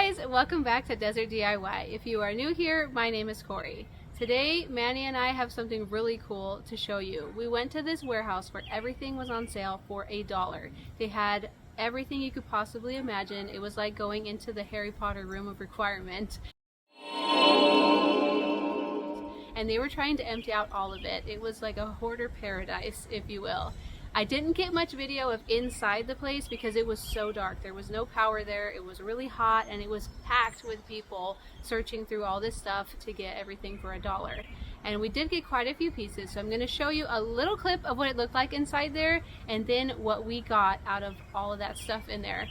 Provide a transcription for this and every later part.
guys, welcome back to Desert DIY. If you are new here, my name is Corey. Today, Manny and I have something really cool to show you. We went to this warehouse where everything was on sale for $1. They had everything you could possibly imagine. It was like going into the Harry Potter room of requirement. And they were trying to empty out all of it. It was like a hoarder paradise, if you will. I didn't get much video of inside the place because it was so dark. There was no power there, it was really hot, and it was packed with people searching through all this stuff to get everything for $1. And we did get quite a few pieces, so I'm going to show you a little clip of what it looked like inside there, and then what we got out of all of that stuff in there.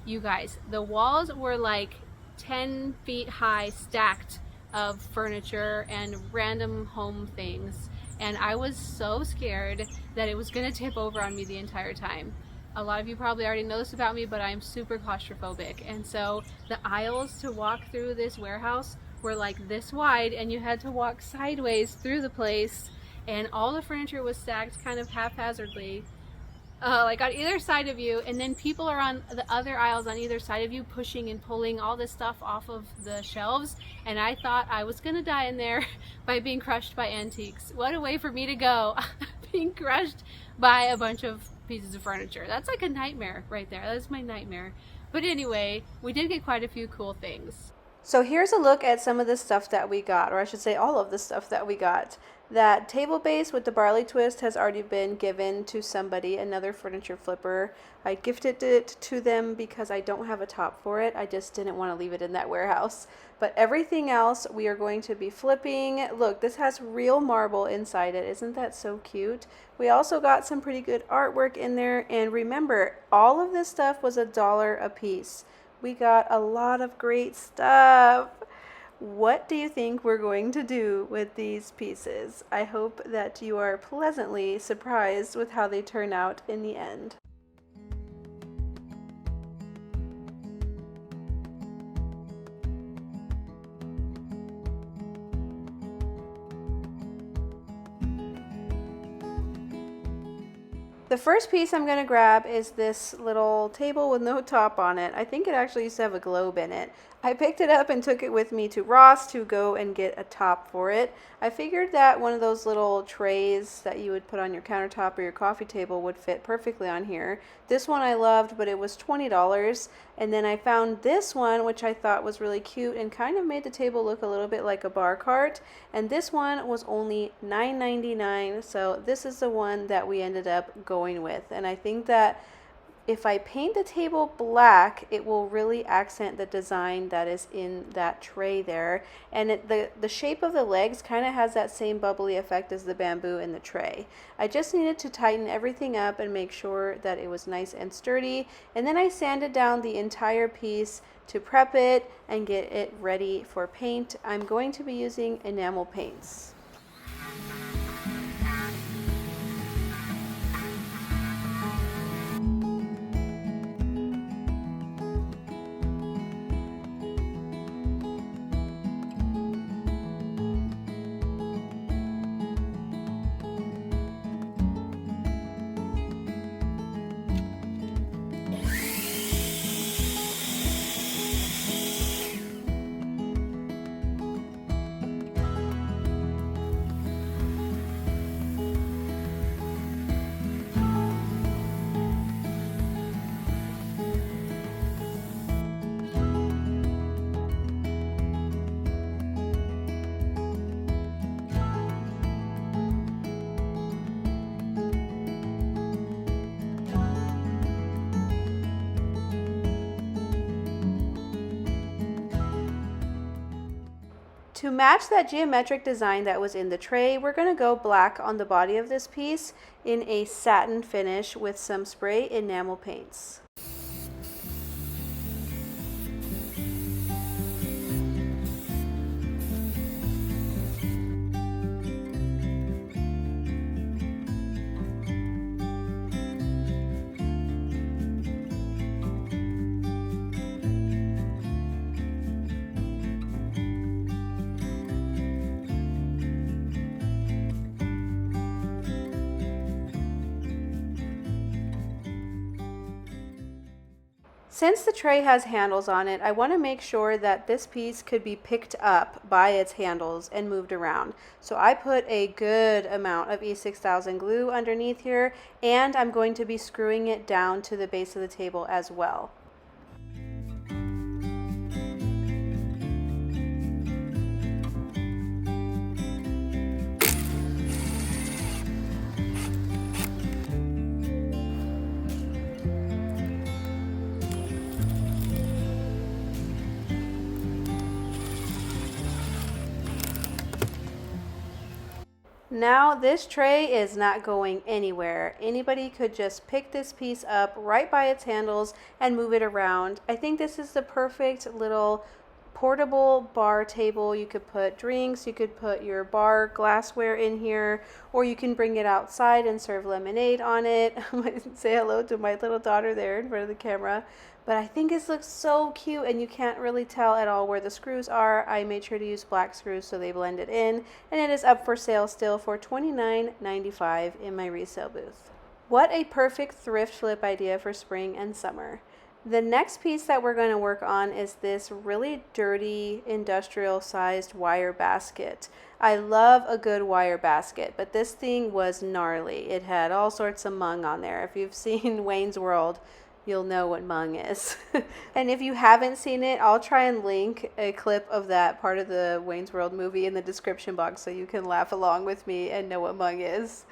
You guys, the walls were like 10 feet high, stacked of furniture and random home things, and I was so scared that it was gonna tip over on me the entire time. A lot of you probably already know this about me, but I'm super claustrophobic, and so the aisles to walk through this warehouse were like this wide, and you had to walk sideways through the place, and all the furniture was stacked kind of haphazardly, like on either side of you, and then people are on the other aisles on either side of you pushing and pulling all this stuff off of the shelves, and I thought I was gonna die in there by being crushed by antiques. What a way for me to go, being crushed by a bunch of pieces of furniture. That's like a nightmare right there. That's my nightmare. But anyway, we did get quite a few cool things. So here's a look at some of the stuff that we got, or I should say all of the stuff that we got. That table base with the barley twist has already been given to somebody, another furniture flipper. I gifted it to them because I don't have a top for it. I just didn't want to leave it in that warehouse. But everything else we are going to be flipping. Look, this has real marble inside it. Isn't that so cute? We also got some pretty good artwork in there. And remember, all of this stuff was $1 a piece. We got a lot of great stuff. What do you think we're going to do with these pieces? I hope that you are pleasantly surprised with how they turn out in the end. The first piece I'm going to grab is this little table with no top on it. I think it actually used to have a globe in it. I picked it up and took it with me to Ross to go and get a top for it. I figured that one of those little trays that you would put on your countertop or your coffee table would fit perfectly on here. This one I loved, but it was $20. And then I found this one, which I thought was really cute and kind of made the table look a little bit like a bar cart. And this one was only $9.99. So this is the one that we ended up going with. And I think that if I paint the table black, it will really accent the design that is in that tray there. And the shape of the legs kind of has that same bubbly effect as the bamboo in the tray. I just needed to tighten everything up and make sure that it was nice and sturdy. And then I sanded down the entire piece to prep it and get it ready for paint. I'm going to be using enamel paints. To match that geometric design that was in the tray, we're going to go black on the body of this piece in a satin finish with some spray enamel paints. Since the tray has handles on it, I want to make sure that this piece could be picked up by its handles and moved around. So I put a good amount of E6000 glue underneath here, and I'm going to be screwing it down to the base of the table as well. Now this tray is not going anywhere. Anybody could just pick this piece up right by its handles and move it around. I think this is the perfect little portable bar table. You could put drinks, you could put your bar glassware in here, or you can bring it outside and serve lemonade on it. Say hello to my little daughter there in front of the camera. But I think this looks so cute, and you can't really tell at all where the screws are. I made sure to use black screws so they blended in, and it is up for sale still for $29.95 in my resale booth. What a perfect thrift flip idea for spring and summer. The next piece that we're going to work on is this really dirty industrial sized wire basket. I love a good wire basket, but this thing was gnarly. It had all sorts of mung on there. If you've seen Wayne's World, you'll know what mung is. And if you haven't seen it, I'll try and link a clip of that part of the Wayne's World movie in the description box so you can laugh along with me and know what mung is.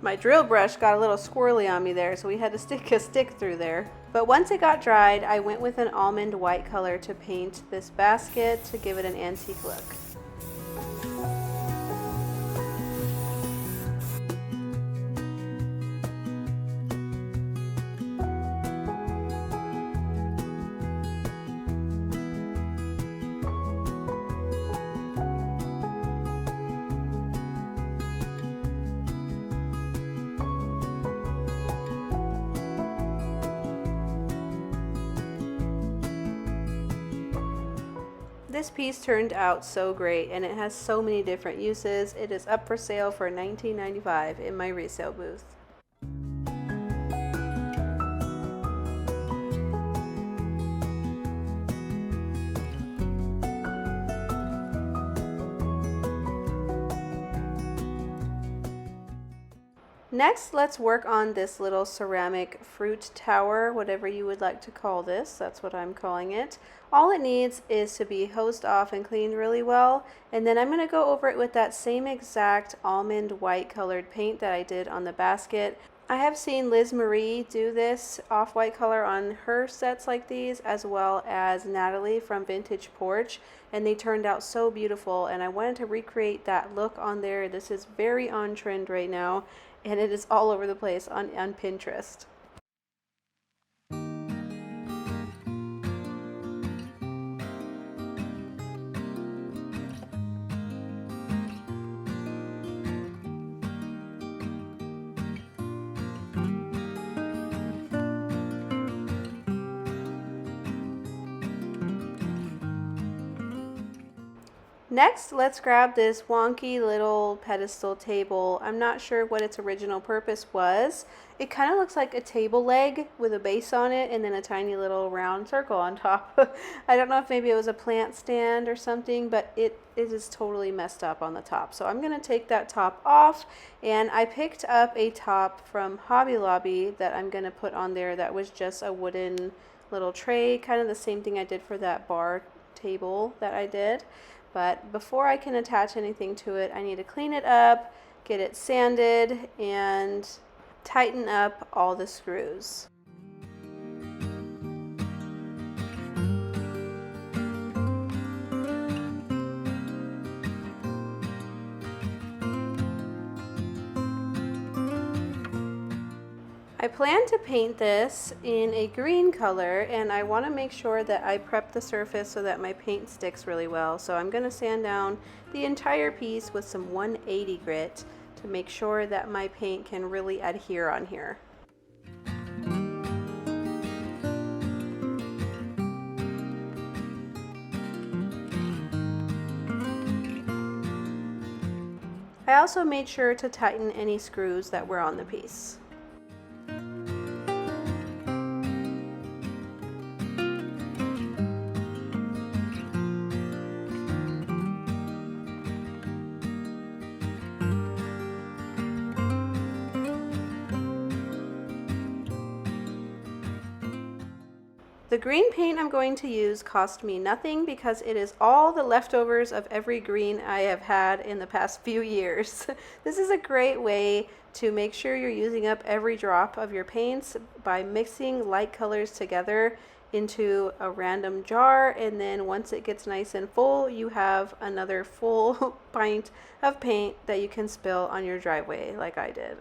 My drill brush got a little squirrely on me there, so we had to stick a stick through there. But once it got dried, I went with an almond white color to paint this basket to give it an antique look. This piece turned out so great, and it has so many different uses. It is up for sale for $19.95 in my resale booth. Next, let's work on this little ceramic fruit tower, whatever you would like to call this. That's what I'm calling it. All it needs is to be hosed off and cleaned really well, and then I'm going to go over it with that same exact almond white colored paint that I did on the basket. I have seen Liz Marie do this off-white color on her sets like these, as well as Natalie from Vintage Porch, and they turned out so beautiful, and I wanted to recreate that look on there. This is very on trend right now, and it is all over the place on Pinterest. Next, let's grab this wonky little pedestal table. I'm not sure what its original purpose was. It kind of looks like a table leg with a base on it and then a tiny little round circle on top. I don't know if maybe it was a plant stand or something, but it is totally messed up on the top. So I'm going to take that top off, and I picked up a top from Hobby Lobby that I'm going to put on there that was just a wooden little tray, kind of the same thing I did for that bar table that I did. But before I can attach anything to it, I need to clean it up, get it sanded, and tighten up all the screws. I plan to paint this in a green color, and I want to make sure that I prep the surface so that my paint sticks really well. So I'm going to sand down the entire piece with some 180 grit to make sure that my paint can really adhere on here. I also made sure to tighten any screws that were on the piece. The green paint I'm going to use cost me nothing because it is all the leftovers of every green I have had in the past few years. This is a great way to make sure you're using up every drop of your paints by mixing light colors together into a random jar, and then once it gets nice and full, you have another full pint of paint that you can spill on your driveway like I did.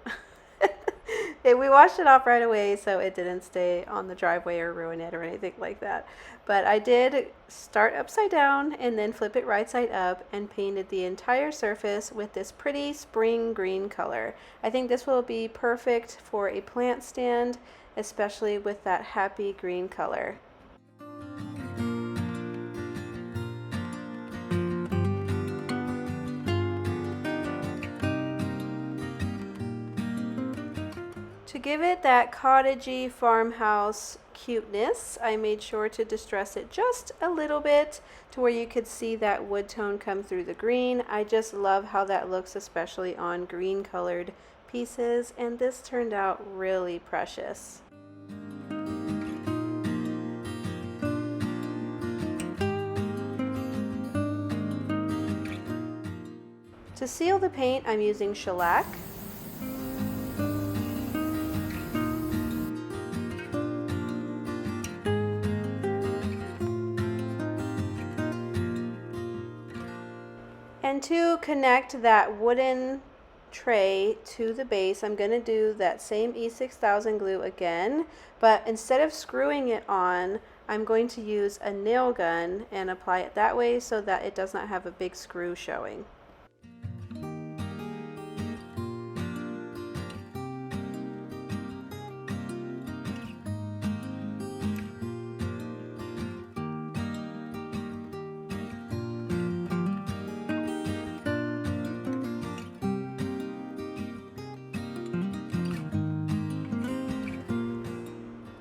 We washed it off right away so it didn't stay on the driveway or ruin it or anything like that. But I did start upside down and then flip it right side up and painted the entire surface with this pretty spring green color. I think this will be perfect for a plant stand, especially with that happy green color. To give it that cottagey farmhouse cuteness, I made sure to distress it just a little bit to where you could see that wood tone come through the green. I just love how that looks, especially on green colored pieces, and this turned out really precious. To seal the paint, I'm using shellac. And to connect that wooden tray to the base, I'm going to do that same E6000 glue again, but instead of screwing it on, I'm going to use a nail gun and apply it that way so that it does not have a big screw showing.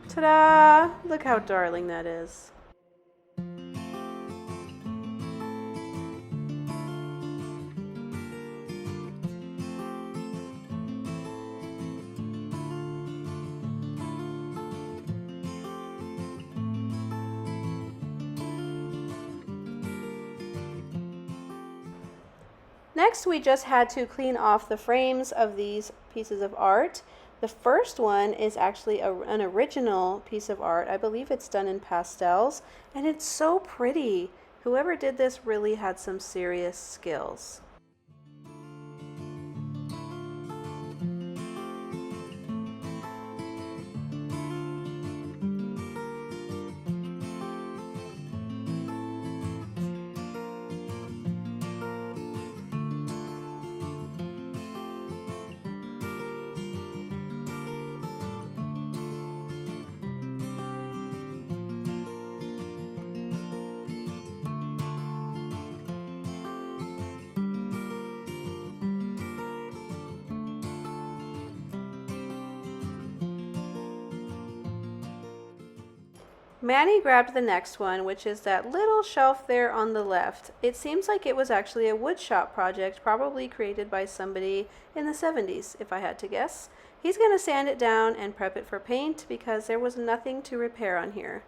Ta-da! Look how darling that is. Next, we just had to clean off the frames of these pieces of art. The first one is actually an original piece of art. I believe it's done in pastels, and it's so pretty. Whoever did this really had some serious skills. Manny grabbed the next one, which is that little shelf there on the left. It seems like it was actually a woodshop project, probably created by somebody in the 70s, if I had to guess. He's going to sand it down and prep it for paint because there was nothing to repair on here.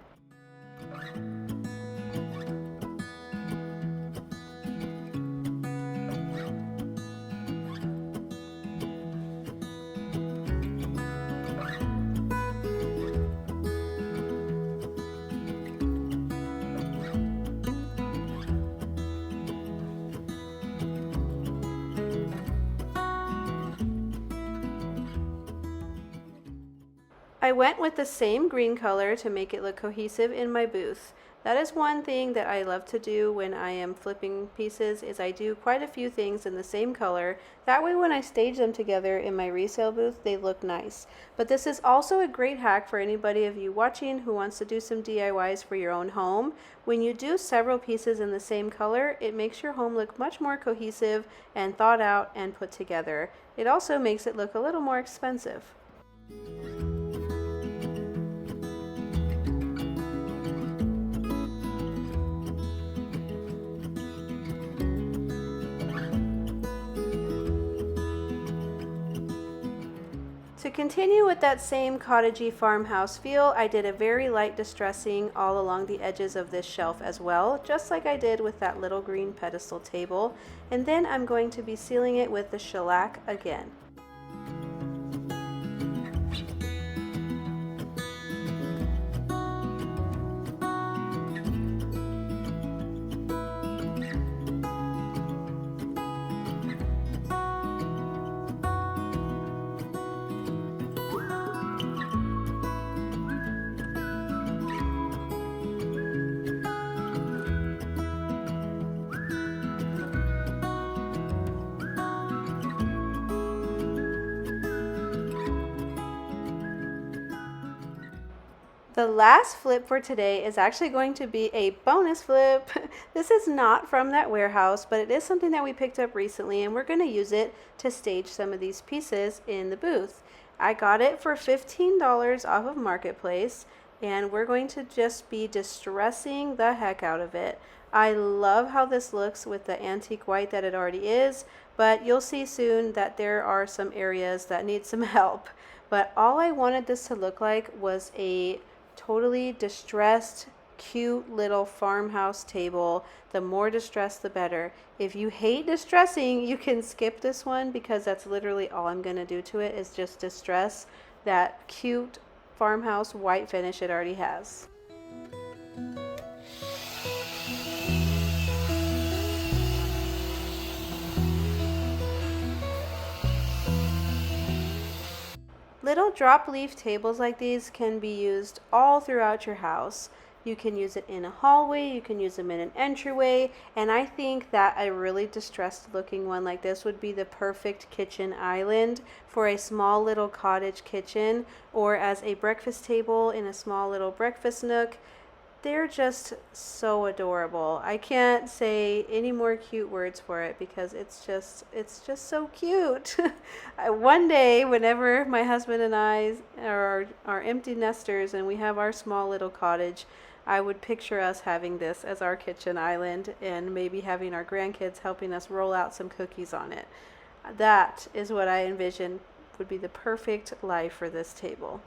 I went with the same green color to make it look cohesive in my booth. That is one thing that I love to do when I am flipping pieces, is I do quite a few things in the same color. That way when I stage them together in my resale booth, they look nice. But this is also a great hack for anybody of you watching who wants to do some DIYs for your own home. When you do several pieces in the same color, it makes your home look much more cohesive and thought out and put together. It also makes it look a little more expensive. To continue with that same cottagey farmhouse feel, I did a very light distressing all along the edges of this shelf as well, just like I did with that little green pedestal table. And then I'm going to be sealing it with the shellac again. The last flip for today is actually going to be a bonus flip. This is not from that warehouse, but it is something that we picked up recently, and we're going to use it to stage some of these pieces in the booth. I got it for $15 off of Marketplace, and we're going to just be distressing the heck out of it. I love how this looks with the antique white that it already is, but you'll see soon that there are some areas that need some help. But all I wanted this to look like was a totally distressed, cute little farmhouse table. The more distressed, the better. If you hate distressing, you can skip this one, because that's literally all I'm going to do to it, is just distress that cute farmhouse white finish it already has. Little drop leaf tables like these can be used all throughout your house. You can use it in a hallway, you can use them in an entryway, and I think that a really distressed looking one like this would be the perfect kitchen island for a small little cottage kitchen, or as a breakfast table in a small little breakfast nook. They're just so adorable. I can't say any more cute words for it, because it's just so cute. One day, whenever my husband and I are empty nesters and we have our small little cottage, I would picture us having this as our kitchen island, and maybe having our grandkids helping us roll out some cookies on it. That is what I envision would be the perfect life for this table.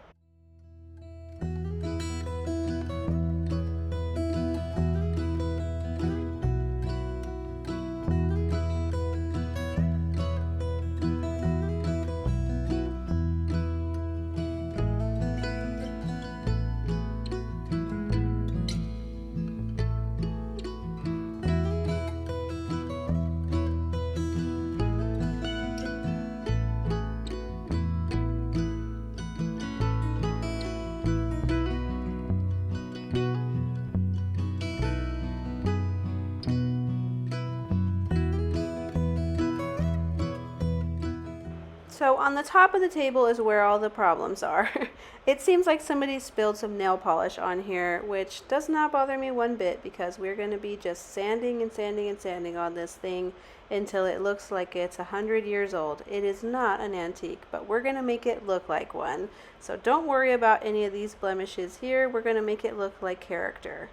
So on the top of the table is where all the problems are. It seems like somebody spilled some nail polish on here, which does not bother me one bit, because we're going to be just sanding and sanding and sanding on this thing until it looks like it's 100 years old. It is not an antique, but we're going to make it look like one. So don't worry about any of these blemishes here. We're going to make it look like character.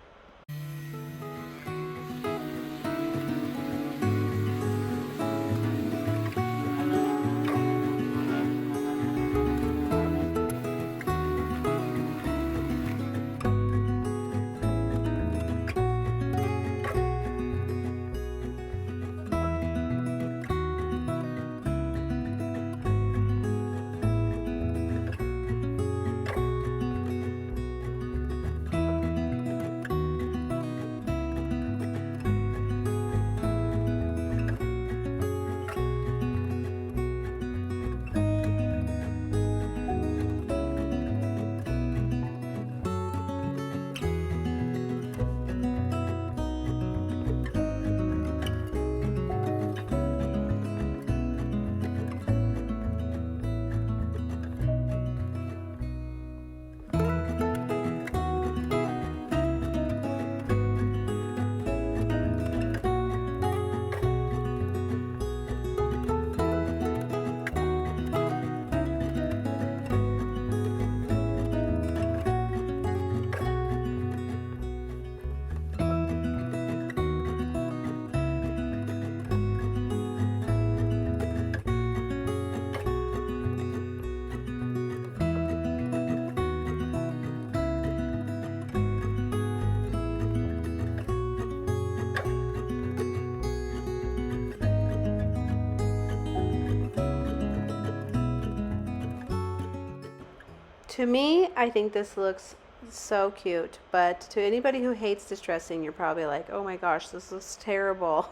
To me, I think this looks so cute, but to anybody who hates distressing, you're probably like, oh my gosh, this looks terrible.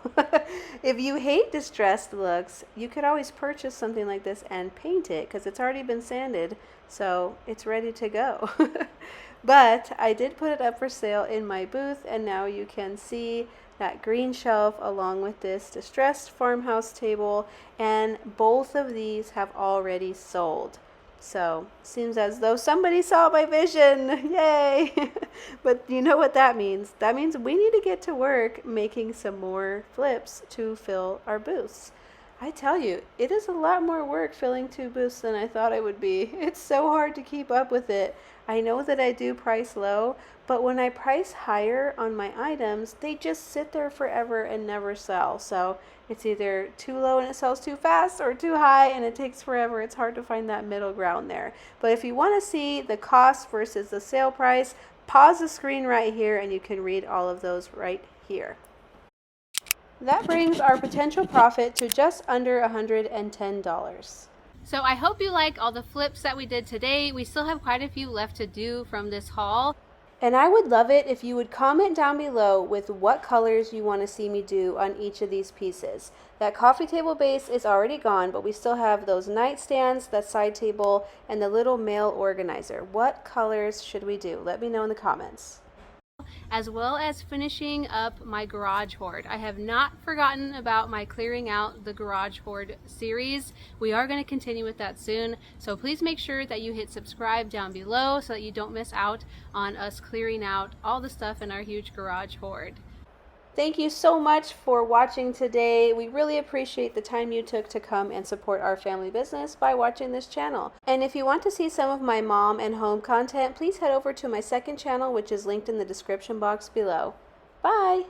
If you hate distressed looks, you could always purchase something like this and paint it because it's already been sanded, so it's ready to go. But I did put it up for sale in my booth, and now you can see that green shelf along with this distressed farmhouse table, and both of these have already sold. So, seems as though somebody saw my vision. Yay! But you know what that means? That means we need to get to work making some more flips to fill our booths. I tell you, it is a lot more work filling 2 booths than I thought it would be. It's so hard to keep up with it. I know that I do price low, but when I price higher on my items, they just sit there forever and never sell. So it's either too low and it sells too fast, or too high and it takes forever. It's hard to find that middle ground there. But if you want to see the cost versus the sale price, pause the screen right here and you can read all of those right here. That brings our potential profit to just under $110. So I hope you like all the flips that we did today. We still have quite a few left to do from this haul. And I would love it if you would comment down below with what colors you want to see me do on each of these pieces. That coffee table base is already gone, but we still have those nightstands, that side table, and the little mail organizer. What colors should we do? Let me know in the comments. As well as finishing up my garage hoard. I have not forgotten about my clearing out the garage hoard series. We are going to continue with that soon, so please make sure that you hit subscribe down below so that you don't miss out on us clearing out all the stuff in our huge garage hoard. Thank you so much for watching today. We really appreciate the time you took to come and support our family business by watching this channel. And if you want to see some of my mom and home content, please head over to my second channel, which is linked in the description box below. Bye!